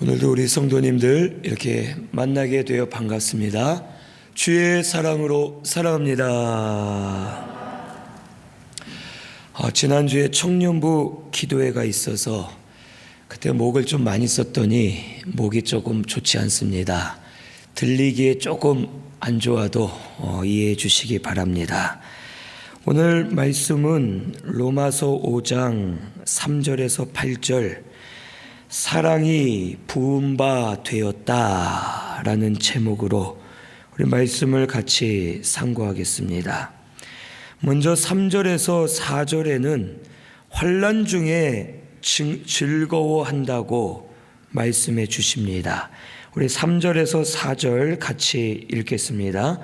오늘도 우리 성도님들 이렇게 만나게 되어 반갑습니다. 주의 사랑으로 사랑합니다. 지난주에 청년부 기도회가 있어서 그때 목을 좀 많이 썼더니 목이 조금 좋지 않습니다. 들리기에 조금 안 좋아도 이해해 주시기 바랍니다. 오늘 말씀은 로마서 5장 3절에서 8절 사랑이 부은 바 되었다라는 제목으로 우리 말씀을 같이 상고하겠습니다. 먼저 3절에서 4절에는 환난 중에 즐거워한다고 말씀해 주십니다. 우리 3절에서 4절 같이 읽겠습니다.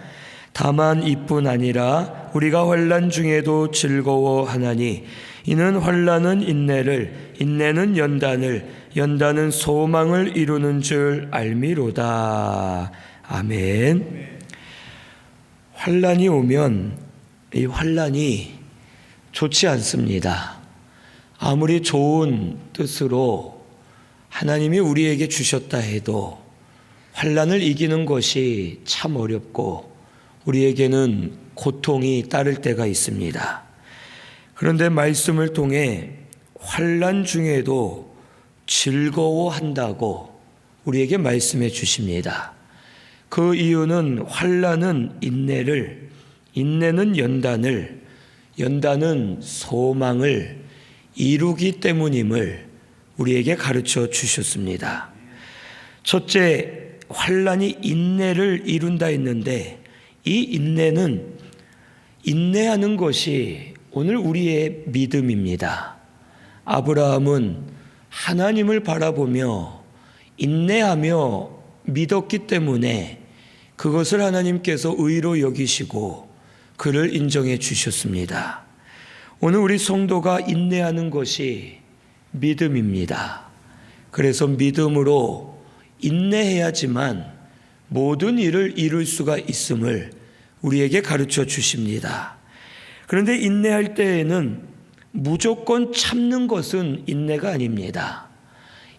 다만 이뿐 아니라 우리가 환난 중에도 즐거워하나니 이는 환난은 인내를, 인내는 연단을, 연단은 소망을 이루는 줄 알미로다. 아멘. 환난이 오면 이 환난이 좋지 않습니다. 아무리 좋은 뜻으로 하나님이 우리에게 주셨다 해도 환난을 이기는 것이 참 어렵고 우리에게는 고통이 따를 때가 있습니다. 그런데 말씀을 통해 환난 중에도 즐거워한다고 우리에게 말씀해 주십니다. 그 이유는 환난은 인내를, 인내는 연단을, 연단은 소망을 이루기 때문임을 우리에게 가르쳐 주셨습니다. 첫째, 환난이 인내를 이룬다 했는데 이 인내는 인내하는 것이 오늘 우리의 믿음입니다. 아브라함은 하나님을 바라보며 인내하며 믿었기 때문에 그것을 하나님께서 의로 여기시고 그를 인정해 주셨습니다. 오늘 우리 성도가 인내하는 것이 믿음입니다. 그래서 믿음으로 인내해야지만 모든 일을 이룰 수가 있음을 우리에게 가르쳐 주십니다. 그런데 인내할 때에는 무조건 참는 것은 인내가 아닙니다.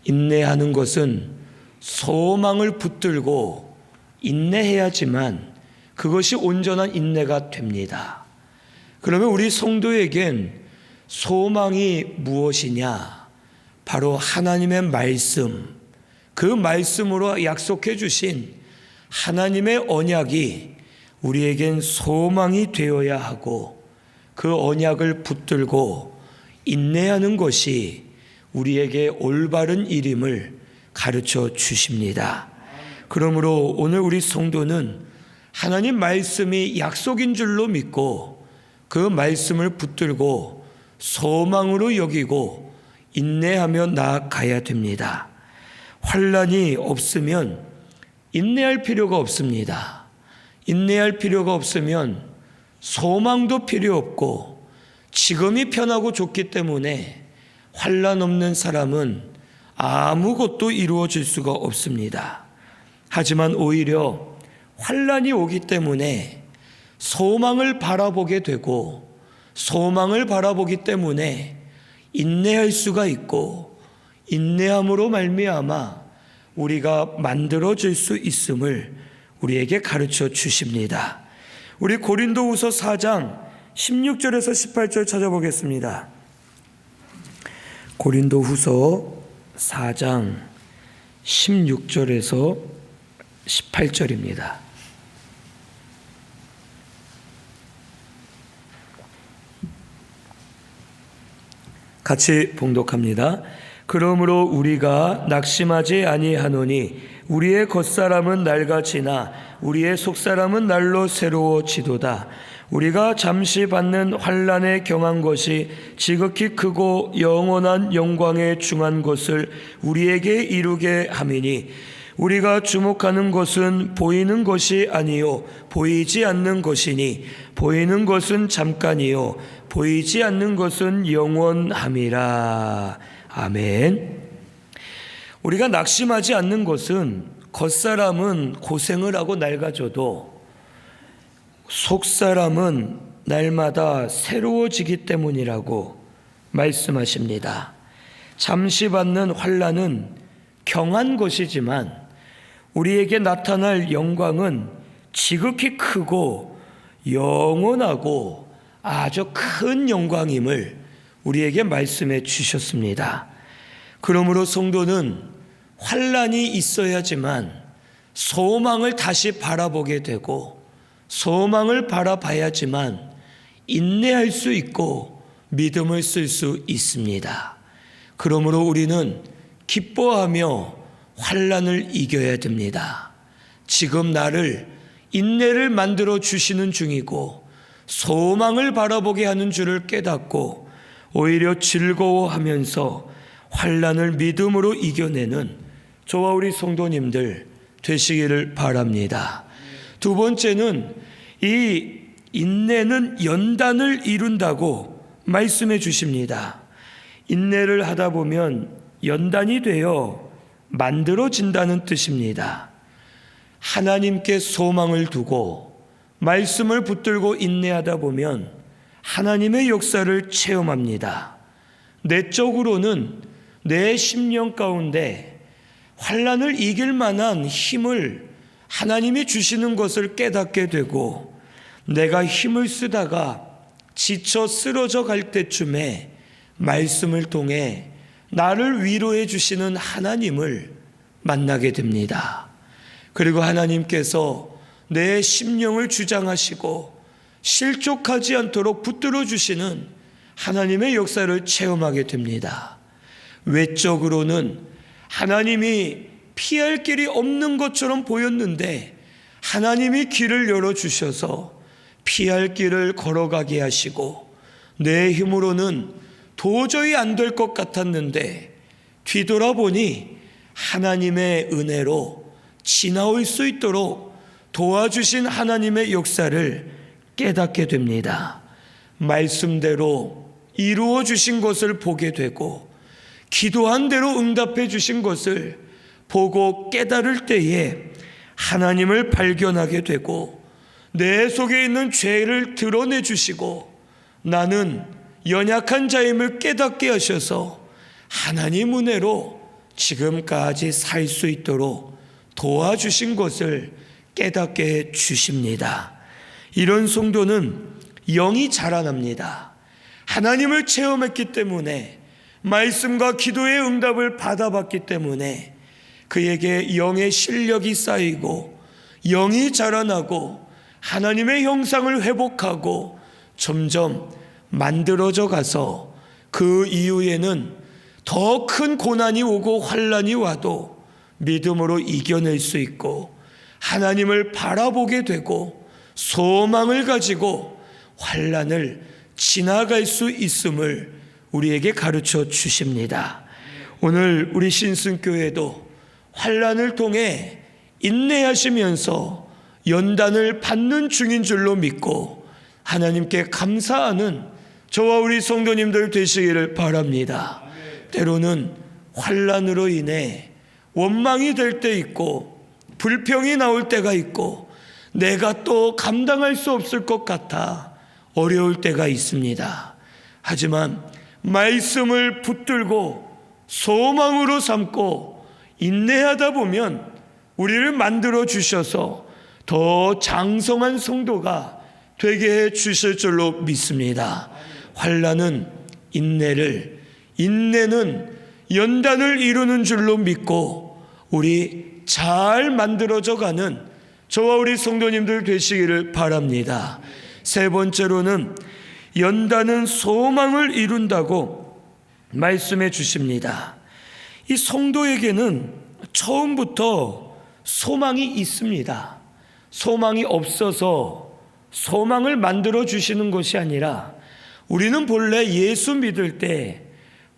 인내하는 것은 소망을 붙들고 인내해야지만 그것이 온전한 인내가 됩니다. 그러면 우리 성도에겐 소망이 무엇이냐? 바로 하나님의 말씀, 그 말씀으로 약속해 주신 하나님의 언약이 우리에겐 소망이 되어야 하고 그 언약을 붙들고 인내하는 것이 우리에게 올바른 일임을 가르쳐 주십니다. 그러므로 오늘 우리 성도는 하나님 말씀이 약속인 줄로 믿고 그 말씀을 붙들고 소망으로 여기고 인내하며 나아가야 됩니다. 환난이 없으면 인내할 필요가 없습니다. 인내할 필요가 없으면 소망도 필요 없고 지금이 편하고 좋기 때문에 환난 없는 사람은 아무것도 이루어질 수가 없습니다. 하지만 오히려 환난이 오기 때문에 소망을 바라보게 되고 소망을 바라보기 때문에 인내할 수가 있고 인내함으로 말미암아 우리가 만들어질 수 있음을 우리에게 가르쳐 주십니다. 우리 고린도후서 4장 16절에서 18절 찾아보겠습니다. 고린도후서 4장 16절에서 18절입니다. 같이 봉독합니다. 그러므로 우리가 낙심하지 아니하노니 우리의 겉사람은 날과 지나 우리의 속사람은 날로 새로워지도다. 우리가 잠시 받는 환난에 경한 것이 지극히 크고 영원한 영광에 중한 것을 우리에게 이루게 함이니 우리가 주목하는 것은 보이는 것이 아니요 보이지 않는 것이니 보이는 것은 잠깐이요 보이지 않는 것은 영원함이라. 아멘. 우리가 낙심하지 않는 것은 겉사람은 고생을 하고 낡아져도 속사람은 날마다 새로워지기 때문이라고 말씀하십니다. 잠시 받는 환난은 경한 것이지만 우리에게 나타날 영광은 지극히 크고 영원하고 아주 큰 영광임을 우리에게 말씀해 주셨습니다. 그러므로 성도는 환난이 있어야지만 소망을 다시 바라보게 되고 소망을 바라봐야지만 인내할 수 있고 믿음을 쓸 수 있습니다. 그러므로 우리는 기뻐하며 환난을 이겨야 됩니다. 지금 나를 인내를 만들어 주시는 중이고 소망을 바라보게 하는 줄을 깨닫고 오히려 즐거워하면서 환난을 믿음으로 이겨내는 저와 우리 성도님들 되시기를 바랍니다. 두 번째는 이 인내는 연단을 이룬다고 말씀해 주십니다. 인내를 하다 보면 연단이 되어 만들어진다는 뜻입니다. 하나님께 소망을 두고 말씀을 붙들고 인내하다 보면 하나님의 역사를 체험합니다. 내적으로는 내 심령 가운데 환난을 이길 만한 힘을 하나님이 주시는 것을 깨닫게 되고 내가 힘을 쓰다가 지쳐 쓰러져 갈 때쯤에 말씀을 통해 나를 위로해 주시는 하나님을 만나게 됩니다. 그리고 하나님께서 내 심령을 주장하시고 실족하지 않도록 붙들어 주시는 하나님의 역사를 체험하게 됩니다. 외적으로는 하나님이 피할 길이 없는 것처럼 보였는데 하나님이 길을 열어주셔서 피할 길을 걸어가게 하시고 내 힘으로는 도저히 안 될 것 같았는데 뒤돌아보니 하나님의 은혜로 지나올 수 있도록 도와주신 하나님의 역사를 깨닫게 됩니다. 말씀대로 이루어 주신 것을 보게 되고 기도한 대로 응답해 주신 것을 보고 깨달을 때에 하나님을 발견하게 되고 내 속에 있는 죄를 드러내 주시고 나는 연약한 자임을 깨닫게 하셔서 하나님 은혜로 지금까지 살 수 있도록 도와주신 것을 깨닫게 해 주십니다. 이런 성도는 영이 자라납니다. 하나님을 체험했기 때문에 말씀과 기도의 응답을 받아봤기 때문에 그에게 영의 실력이 쌓이고 영이 자라나고 하나님의 형상을 회복하고 점점 만들어져 가서 그 이후에는 더 큰 고난이 오고 환난이 와도 믿음으로 이겨낼 수 있고 하나님을 바라보게 되고 소망을 가지고 환난을 지나갈 수 있음을 우리에게 가르쳐 주십니다. 오늘 우리 신승교회도 환난을 통해 인내하시면서 연단을 받는 중인 줄로 믿고 하나님께 감사하는 저와 우리 성도님들 되시기를 바랍니다. 때로는 환난으로 인해 원망이 될 때 있고 불평이 나올 때가 있고 내가 또 감당할 수 없을 것 같아 어려울 때가 있습니다. 하지만 말씀을 붙들고 소망으로 삼고 인내하다 보면 우리를 만들어 주셔서 더 장성한 성도가 되게 해 주실 줄로 믿습니다. 환난은 인내는 연단을 이루는 줄로 믿고 우리 잘 만들어져 가는 저와 우리 성도님들 되시기를 바랍니다. 세 번째로는 연단은 소망을 이룬다고 말씀해 주십니다. 이 성도에게는 처음부터 소망이 있습니다. 소망이 없어서 소망을 만들어 주시는 것이 아니라 우리는 본래 예수 믿을 때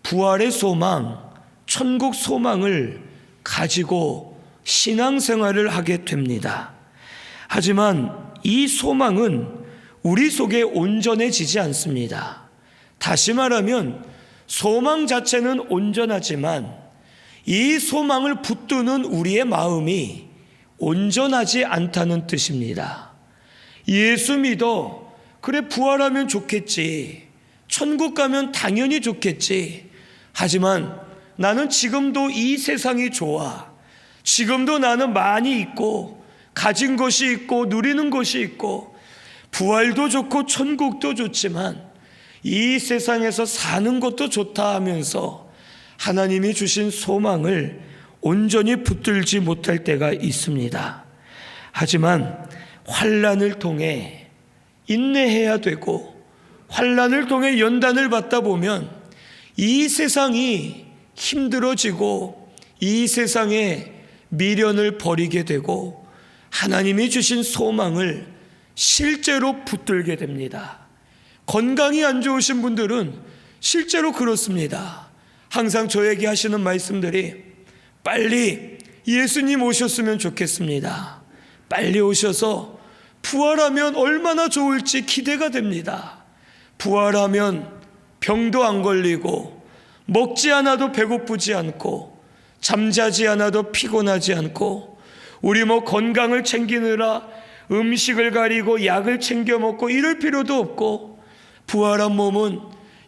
부활의 소망, 천국 소망을 가지고 신앙생활을 하게 됩니다. 하지만 이 소망은 우리 속에 온전해지지 않습니다. 다시 말하면 소망 자체는 온전하지만 이 소망을 붙드는 우리의 마음이 온전하지 않다는 뜻입니다. 예수 믿어, 그래 부활하면 좋겠지, 천국 가면 당연히 좋겠지. 하지만 나는 지금도 이 세상이 좋아. 지금도 나는 많이 있고 가진 것이 있고 누리는 것이 있고 부활도 좋고 천국도 좋지만 이 세상에서 사는 것도 좋다 하면서 하나님이 주신 소망을 온전히 붙들지 못할 때가 있습니다. 하지만 환난을 통해 인내해야 되고 환난을 통해 연단을 받다 보면 이 세상이 힘들어지고 이 세상에 미련을 버리게 되고 하나님이 주신 소망을 실제로 붙들게 됩니다. 건강이 안 좋으신 분들은 실제로 그렇습니다. 항상 저에게 하시는 말씀들이 빨리 예수님 오셨으면 좋겠습니다. 빨리 오셔서 부활하면 얼마나 좋을지 기대가 됩니다. 부활하면 병도 안 걸리고 먹지 않아도 배고프지 않고 잠자지 않아도 피곤하지 않고 우리 건강을 챙기느라 음식을 가리고 약을 챙겨 먹고 이럴 필요도 없고 부활한 몸은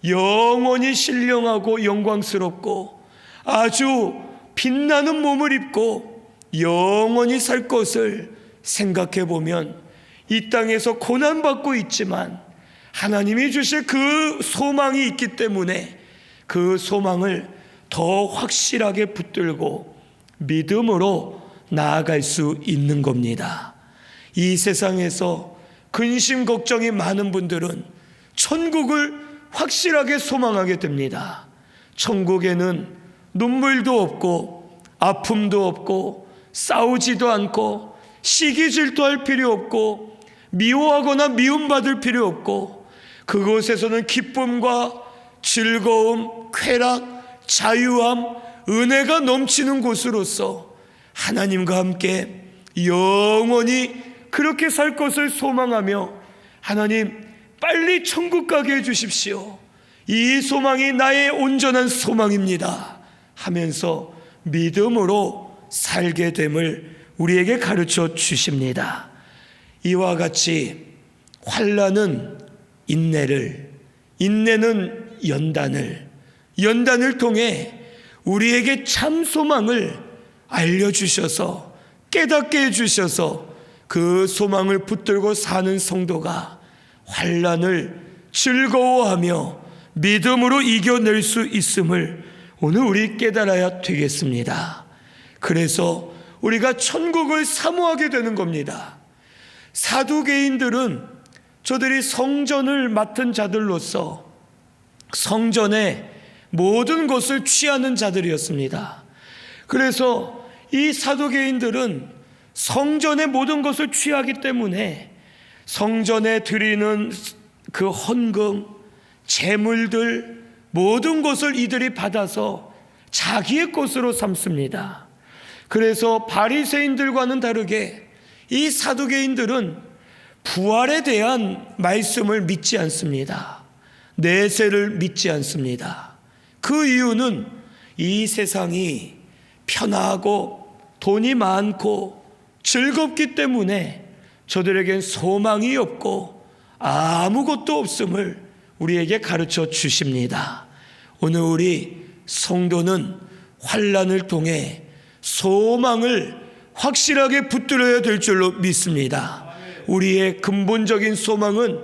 영원히 신령하고 영광스럽고 아주 빛나는 몸을 입고 영원히 살 것을 생각해 보면 이 땅에서 고난받고 있지만 하나님이 주실 그 소망이 있기 때문에 그 소망을 더 확실하게 붙들고 믿음으로 나아갈 수 있는 겁니다. 이 세상에서 근심 걱정이 많은 분들은 천국을 확실하게 소망하게 됩니다. 천국에는 눈물도 없고 아픔도 없고 싸우지도 않고 시기 질투할 필요 없고 미워하거나 미움받을 필요 없고 그곳에서는 기쁨과 즐거움, 쾌락, 자유함, 은혜가 넘치는 곳으로서 하나님과 함께 영원히 그렇게 살 것을 소망하며 하나님 빨리 천국 가게 해주십시오. 이 소망이 나의 온전한 소망입니다 하면서 믿음으로 살게 됨을 우리에게 가르쳐 주십니다. 이와 같이 환난은 인내를, 인내는 연단을 통해 우리에게 참 소망을 알려주셔서 깨닫게 해주셔서 그 소망을 붙들고 사는 성도가 환난을 즐거워하며 믿음으로 이겨낼 수 있음을 오늘 우리 깨달아야 되겠습니다. 그래서 우리가 천국을 사모하게 되는 겁니다. 사두개인들은 저들이 성전을 맡은 자들로서 성전의 모든 것을 취하는 자들이었습니다. 그래서 이 사두개인들은 성전의 모든 것을 취하기 때문에 성전에 드리는 그 헌금, 재물들 모든 것을 이들이 받아서 자기의 것으로 삼습니다. 그래서 바리새인들과는 다르게 이 사두개인들은 부활에 대한 말씀을 믿지 않습니다. 내세를 믿지 않습니다. 그 이유는 이 세상이 편하고 돈이 많고 즐겁기 때문에 저들에겐 소망이 없고 아무것도 없음을 우리에게 가르쳐 주십니다. 오늘 우리 성도는 환난을 통해 소망을 확실하게 붙들어야 될 줄로 믿습니다. 우리의 근본적인 소망은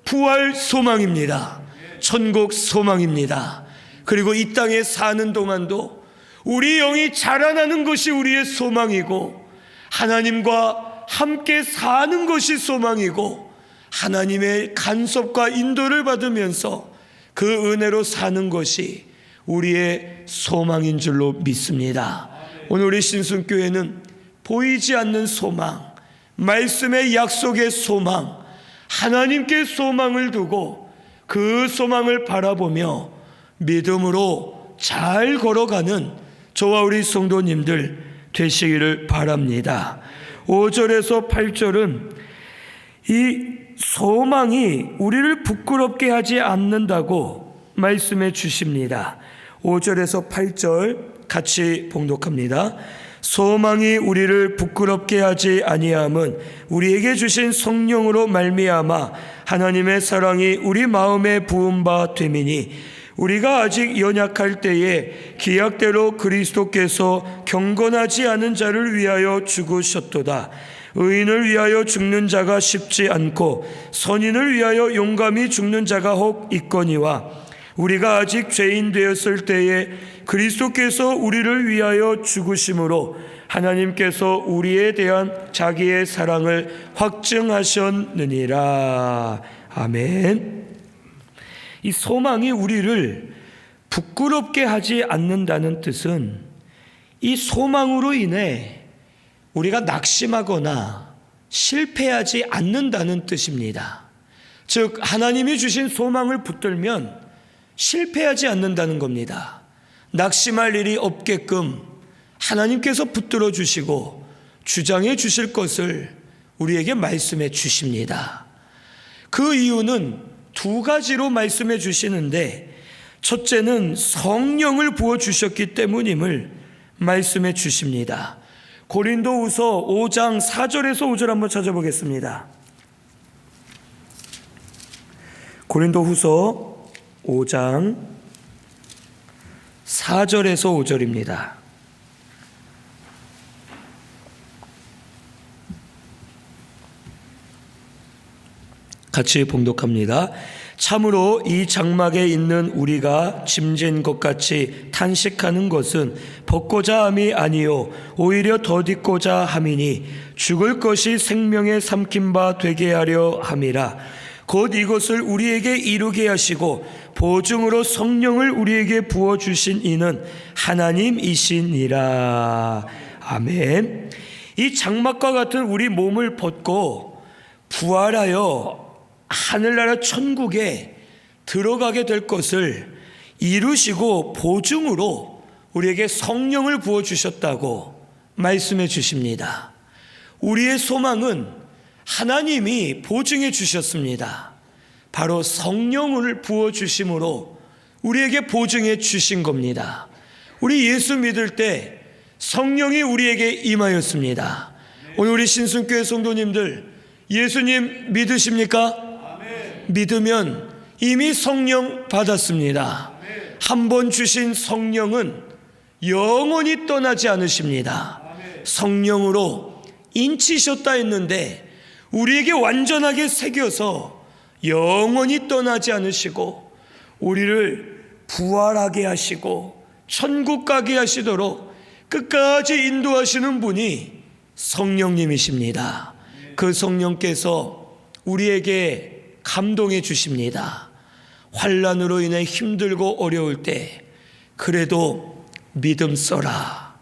부활 소망입니다. 천국 소망입니다. 그리고 이 땅에 사는 동안도 우리 영이 자라나는 것이 우리의 소망이고 하나님과 함께 사는 것이 소망이고 하나님의 간섭과 인도를 받으면서 그 은혜로 사는 것이 우리의 소망인 줄로 믿습니다. 오늘 우리 신순교회는 보이지 않는 소망, 말씀의 약속의 소망, 하나님께 소망을 두고 그 소망을 바라보며 믿음으로 잘 걸어가는 저와 우리 성도님들 되시기를 바랍니다. 5절에서 8절은 이 소망이 우리를 부끄럽게 하지 않는다고 말씀해 주십니다. 5절에서 8절 같이 봉독합니다. 소망이 우리를 부끄럽게 하지 아니함은 우리에게 주신 성령으로 말미암아 하나님의 사랑이 우리 마음에 부은 바 됨이니 우리가 아직 연약할 때에 기약대로 그리스도께서 경건하지 않은 자를 위하여 죽으셨도다. 의인을 위하여 죽는 자가 쉽지 않고 선인을 위하여 용감히 죽는 자가 혹 있거니와 우리가 아직 죄인 되었을 때에 그리스도께서 우리를 위하여 죽으심으로 하나님께서 우리에 대한 자기의 사랑을 확증하셨느니라. 아멘. 이 소망이 우리를 부끄럽게 하지 않는다는 뜻은 이 소망으로 인해 우리가 낙심하거나 실패하지 않는다는 뜻입니다. 즉 하나님이 주신 소망을 붙들면 실패하지 않는다는 겁니다. 낙심할 일이 없게끔 하나님께서 붙들어 주시고 주장해 주실 것을 우리에게 말씀해 주십니다. 그 이유는 두 가지로 말씀해 주시는데, 첫째는 성령을 부어 주셨기 때문임을 말씀해 주십니다. 고린도후서 5장 4절에서 5절 한번 찾아보겠습니다. 고린도후서 5장 4절에서 5절입니다. 같이 봉독합니다. 참으로 이 장막에 있는 우리가 짐진 것 같이 탄식하는 것은 벗고자 함이 아니요 오히려 더디고자 함이니 죽을 것이 생명의 삼킨 바 되게 하려 함이라. 곧 이것을 우리에게 이루게 하시고 보증으로 성령을 우리에게 부어주신 이는 하나님이시니라. 아멘. 이 장막과 같은 우리 몸을 벗고 부활하여 하늘나라 천국에 들어가게 될 것을 이루시고 보증으로 우리에게 성령을 부어주셨다고 말씀해 주십니다. 우리의 소망은 하나님이 보증해 주셨습니다. 바로 성령을 부어주심으로 우리에게 보증해 주신 겁니다. 우리 예수 믿을 때 성령이 우리에게 임하였습니다. 오늘 우리 신순교회 성도님들 예수님 믿으십니까? 믿으면 이미 성령 받았습니다. 한 번 주신 성령은 영원히 떠나지 않으십니다. 성령으로 인치셨다 했는데 우리에게 완전하게 새겨서 영원히 떠나지 않으시고 우리를 부활하게 하시고 천국 가게 하시도록 끝까지 인도하시는 분이 성령님이십니다. 그 성령께서 우리에게 감동해 주십니다. 환난으로 인해 힘들고 어려울 때 그래도 믿음 써라,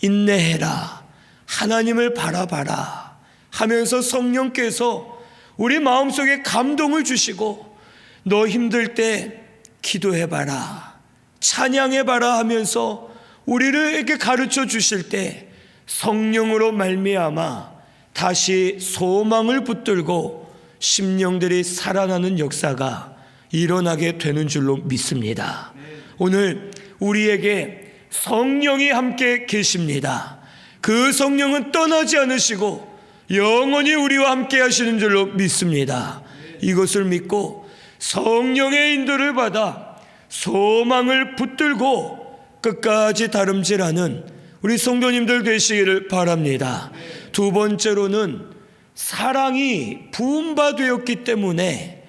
인내해라, 하나님을 바라봐라 하면서 성령께서 우리 마음속에 감동을 주시고 너 힘들 때 기도해봐라, 찬양해봐라 하면서 우리에게 가르쳐 주실 때 성령으로 말미암아 다시 소망을 붙들고 심령들이 살아나는 역사가 일어나게 되는 줄로 믿습니다. 오늘 우리에게 성령이 함께 계십니다. 그 성령은 떠나지 않으시고 영원히 우리와 함께 하시는 줄로 믿습니다. 이것을 믿고 성령의 인도를 받아 소망을 붙들고 끝까지 다름질하는 우리 성도님들 되시기를 바랍니다. 두 번째로는 사랑이 부음바되었기 때문에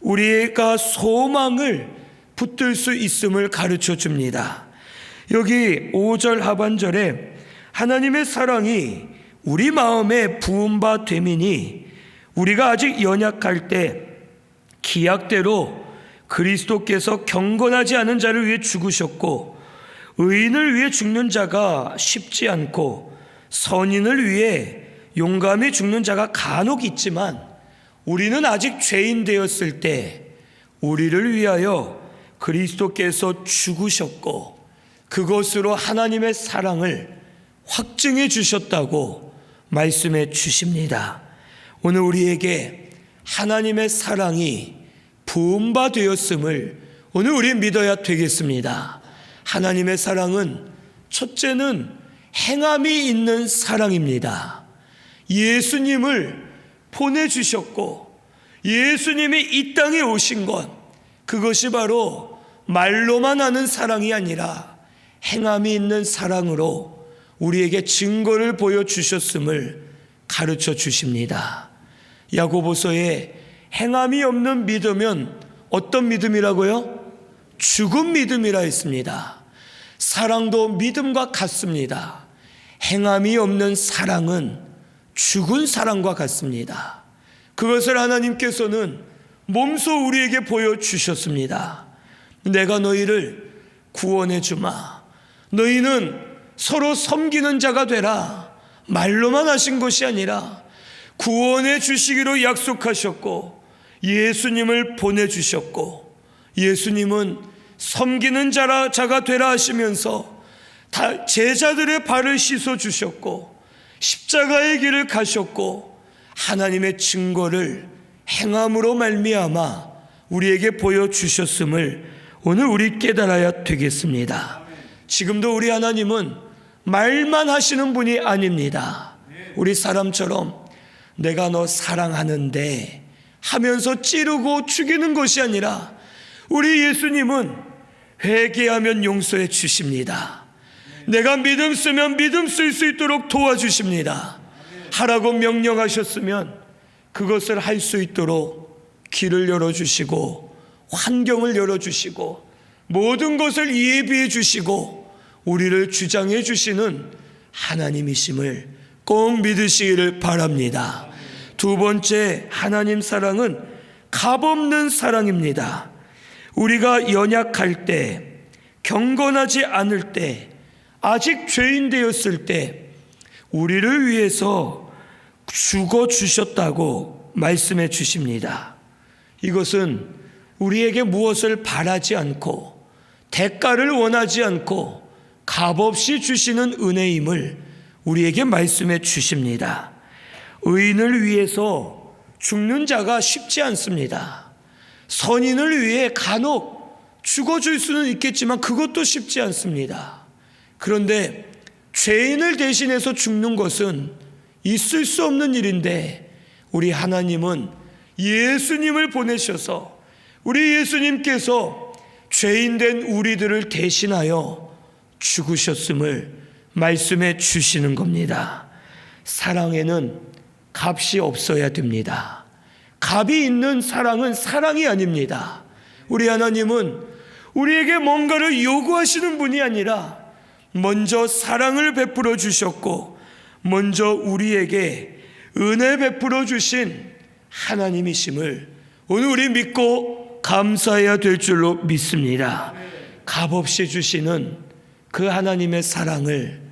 우리가 소망을 붙들 수 있음을 가르쳐 줍니다. 여기 5절 하반절에 하나님의 사랑이 우리 마음에 부음바됨이니 우리가 아직 연약할 때 기약대로 그리스도께서 경건하지 않은 자를 위해 죽으셨고 의인을 위해 죽는 자가 쉽지 않고 선인을 위해 용감히 죽는 자가 간혹 있지만 우리는 아직 죄인 되었을 때 우리를 위하여 그리스도께서 죽으셨고 그것으로 하나님의 사랑을 확증해 주셨다고 말씀해 주십니다. 오늘 우리에게 하나님의 사랑이 부음바되었음을 오늘 우리 믿어야 되겠습니다. 하나님의 사랑은 첫째는 행함이 있는 사랑입니다. 예수님을 보내주셨고 예수님이 이 땅에 오신 것, 그것이 바로 말로만 하는 사랑이 아니라 행함이 있는 사랑으로 우리에게 증거를 보여주셨음을 가르쳐 주십니다. 야고보서에 행함이 없는 믿음은 어떤 믿음이라고요? 죽은 믿음이라 했습니다. 사랑도 믿음과 같습니다. 행함이 없는 사랑은 죽은 사랑과 같습니다. 그것을 하나님께서는 몸소 우리에게 보여주셨습니다. 내가 너희를 구원해 주마. 너희는 서로 섬기는 자가 되라. 말로만 하신 것이 아니라 구원해 주시기로 약속하셨고 예수님을 보내주셨고 예수님은 섬기는 자가 되라 하시면서 제자들의 발을 씻어주셨고 십자가의 길을 가셨고 하나님의 증거를 행함으로 말미암아 우리에게 보여주셨음을 오늘 우리 깨달아야 되겠습니다. 지금도 우리 하나님은 말만 하시는 분이 아닙니다. 우리 사람처럼 내가 너 사랑하는데 하면서 찌르고 죽이는 것이 아니라 우리 예수님은 회개하면 용서해 주십니다. 내가 믿음 쓰면 믿음 쓸 수 있도록 도와주십니다. 하라고 명령하셨으면 그것을 할 수 있도록 길을 열어주시고 환경을 열어주시고 모든 것을 예비해 주시고 우리를 주장해 주시는 하나님이심을 꼭 믿으시기를 바랍니다. 두 번째, 하나님 사랑은 값없는 사랑입니다. 우리가 연약할 때, 경건하지 않을 때, 아직 죄인 되었을 때 우리를 위해서 죽어주셨다고 말씀해 주십니다. 이것은 우리에게 무엇을 바라지 않고 대가를 원하지 않고 값없이 주시는 은혜임을 우리에게 말씀해 주십니다. 의인을 위해서 죽는 자가 쉽지 않습니다. 선인을 위해 간혹 죽어줄 수는 있겠지만 그것도 쉽지 않습니다. 그런데 죄인을 대신해서 죽는 것은 있을 수 없는 일인데 우리 하나님은 예수님을 보내셔서 우리 예수님께서 죄인된 우리들을 대신하여 죽으셨음을 말씀해 주시는 겁니다. 사랑에는 값이 없어야 됩니다. 값이 있는 사랑은 사랑이 아닙니다. 우리 하나님은 우리에게 뭔가를 요구하시는 분이 아니라 먼저 사랑을 베풀어 주셨고 먼저 우리에게 은혜 베풀어 주신 하나님이심을 오늘 우리 믿고 감사해야 될 줄로 믿습니다. 값없이 주시는 그 하나님의 사랑을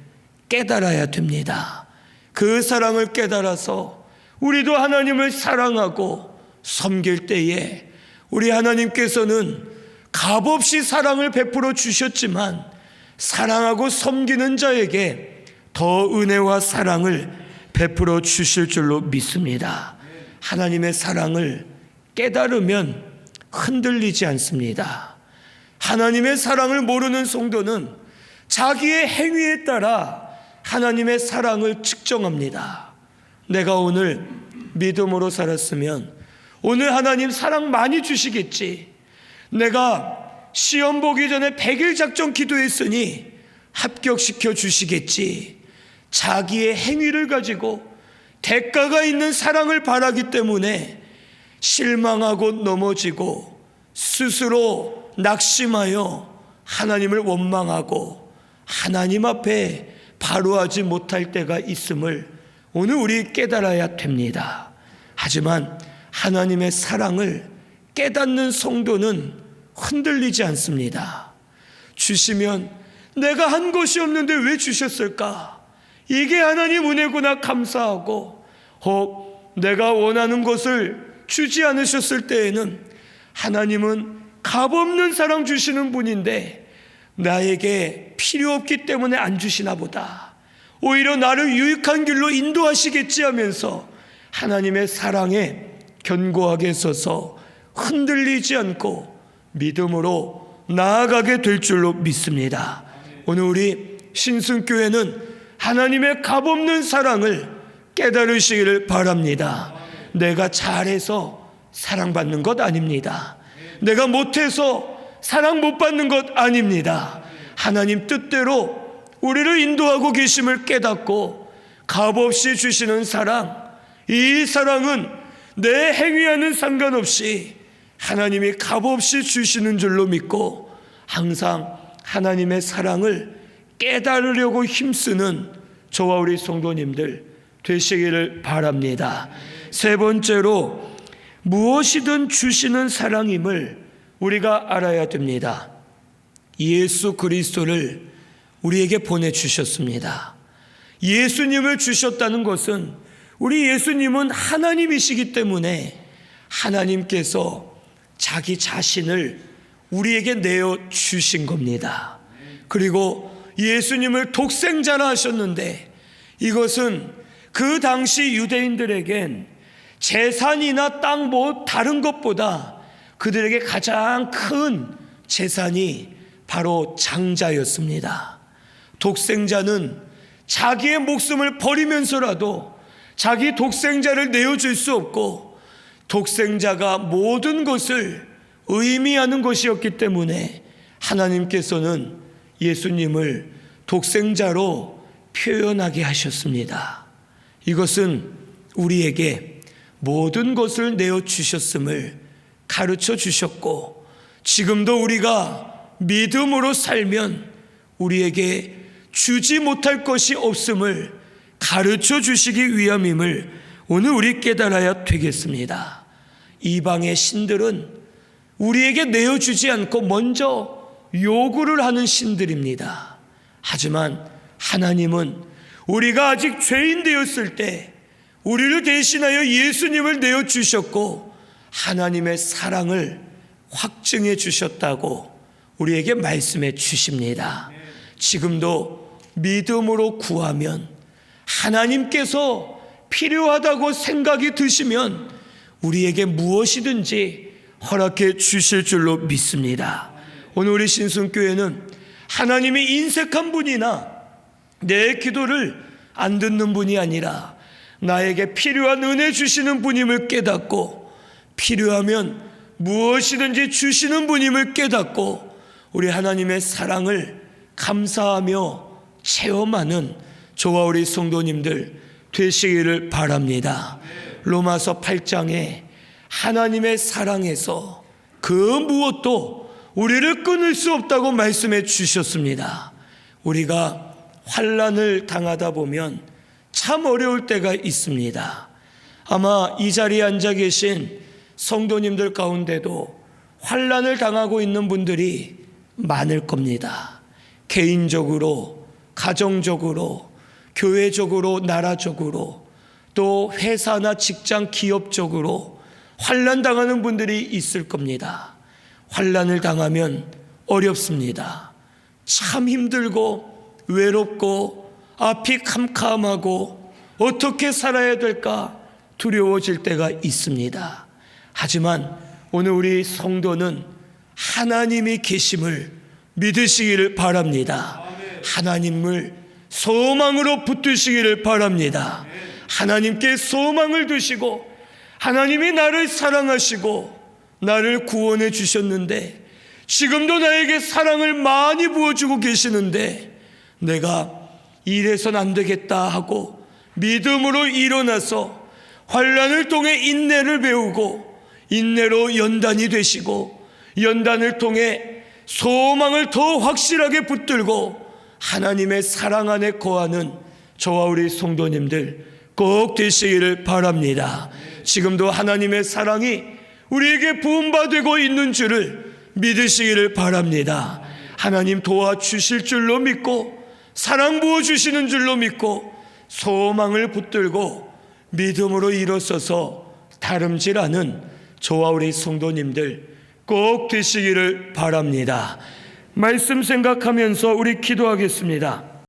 깨달아야 됩니다. 그 사랑을 깨달아서 우리도 하나님을 사랑하고 섬길 때에 우리 하나님께서는 값없이 사랑을 베풀어 주셨지만 사랑하고 섬기는 자에게 더 은혜와 사랑을 베풀어 주실 줄로 믿습니다. 하나님의 사랑을 깨달으면 흔들리지 않습니다. 하나님의 사랑을 모르는 성도는 자기의 행위에 따라 하나님의 사랑을 측정합니다. 내가 오늘 믿음으로 살았으면 오늘 하나님 사랑 많이 주시겠지. 내가 시험 보기 전에 100일 작전 기도했으니 합격시켜 주시겠지. 자기의 행위를 가지고 대가가 있는 사랑을 바라기 때문에 실망하고 넘어지고 스스로 낙심하여 하나님을 원망하고 하나님 앞에 바로하지 못할 때가 있음을 오늘 우리 깨달아야 됩니다. 하지만 하나님의 사랑을 깨닫는 성도는 흔들리지 않습니다. 주시면 내가 한 것이 없는데 왜 주셨을까? 이게 하나님 은혜구나 감사하고, 혹 내가 원하는 것을 주지 않으셨을 때에는 하나님은 값없는 사랑 주시는 분인데 나에게 필요 없기 때문에 안 주시나 보다, 오히려 나를 유익한 길로 인도하시겠지 하면서 하나님의 사랑에 견고하게 서서 흔들리지 않고 믿음으로 나아가게 될 줄로 믿습니다. 오늘 우리 신승교회는 하나님의 값없는 사랑을 깨달으시기를 바랍니다. 내가 잘해서 사랑받는 것 아닙니다. 내가 못해서 사랑 못 받는 것 아닙니다. 하나님 뜻대로 우리를 인도하고 계심을 깨닫고 값없이 주시는 사랑, 이 사랑은 내 행위와는 상관없이 하나님이 값없이 주시는 줄로 믿고 항상 하나님의 사랑을 깨달으려고 힘쓰는 저와 우리 성도님들 되시기를 바랍니다. 세 번째로 무엇이든 주시는 사랑임을 우리가 알아야 됩니다. 예수 그리스도를 우리에게 보내주셨습니다. 예수님을 주셨다는 것은 우리 예수님은 하나님이시기 때문에 하나님께서 자기 자신을 우리에게 내어주신 겁니다. 그리고 예수님을 독생자라 하셨는데 이것은 그 당시 유대인들에겐 재산이나 땅 뭐 다른 것보다 그들에게 가장 큰 재산이 바로 장자였습니다. 독생자는 자기의 목숨을 버리면서라도 자기 독생자를 내어줄 수 없고 독생자가 모든 것을 의미하는 것이었기 때문에 하나님께서는 예수님을 독생자로 표현하게 하셨습니다. 이것은 우리에게 모든 것을 내어주셨음을 가르쳐 주셨고 지금도 우리가 믿음으로 살면 우리에게 주지 못할 것이 없음을 가르쳐 주시기 위함임을 오늘 우리 깨달아야 되겠습니다. 이방의 신들은 우리에게 내어주지 않고 먼저 요구를 하는 신들입니다. 하지만 하나님은 우리가 아직 죄인 되었을 때 우리를 대신하여 예수님을 내어주셨고 하나님의 사랑을 확증해 주셨다고 우리에게 말씀해 주십니다. 지금도 믿음으로 구하면 하나님께서 필요하다고 생각이 드시면 우리에게 무엇이든지 허락해 주실 줄로 믿습니다. 오늘 우리 신순교회는 하나님이 인색한 분이나 내 기도를 안 듣는 분이 아니라 나에게 필요한 은혜 주시는 분임을 깨닫고 필요하면 무엇이든지 주시는 분임을 깨닫고 우리 하나님의 사랑을 감사하며 체험하는 저와 우리 성도님들 되시기를 바랍니다. 로마서 8장에 하나님의 사랑에서 그 무엇도 우리를 끊을 수 없다고 말씀해 주셨습니다. 우리가 환난을 당하다 보면 참 어려울 때가 있습니다. 아마 이 자리에 앉아 계신 성도님들 가운데도 환난을 당하고 있는 분들이 많을 겁니다. 개인적으로, 가정적으로, 교회적으로, 나라적으로, 또 회사나 직장, 기업적으로 환난 당하는 분들이 있을 겁니다. 환난을 당하면 어렵습니다. 참 힘들고 외롭고 앞이 캄캄하고 어떻게 살아야 될까 두려워질 때가 있습니다. 하지만 오늘 우리 성도는 하나님이 계심을 믿으시기를 바랍니다. 하나님을 소망으로 붙드시기를 바랍니다. 하나님께 소망을 두시고 하나님이 나를 사랑하시고 나를 구원해 주셨는데 지금도 나에게 사랑을 많이 부어주고 계시는데 내가 이래선 안 되겠다 하고 믿음으로 일어나서 환난을 통해 인내를 배우고 인내로 연단이 되시고 연단을 통해 소망을 더 확실하게 붙들고 하나님의 사랑 안에 거하는 저와 우리 성도님들 꼭 되시기를 바랍니다. 지금도 하나님의 사랑이 우리에게 부음받고 있는 줄을 믿으시기를 바랍니다. 하나님 도와주실 줄로 믿고 사랑 부어주시는 줄로 믿고 소망을 붙들고 믿음으로 일어서서 다름질하는 저와 우리 성도님들 꼭 되시기를 바랍니다. 말씀 생각하면서 우리 기도하겠습니다.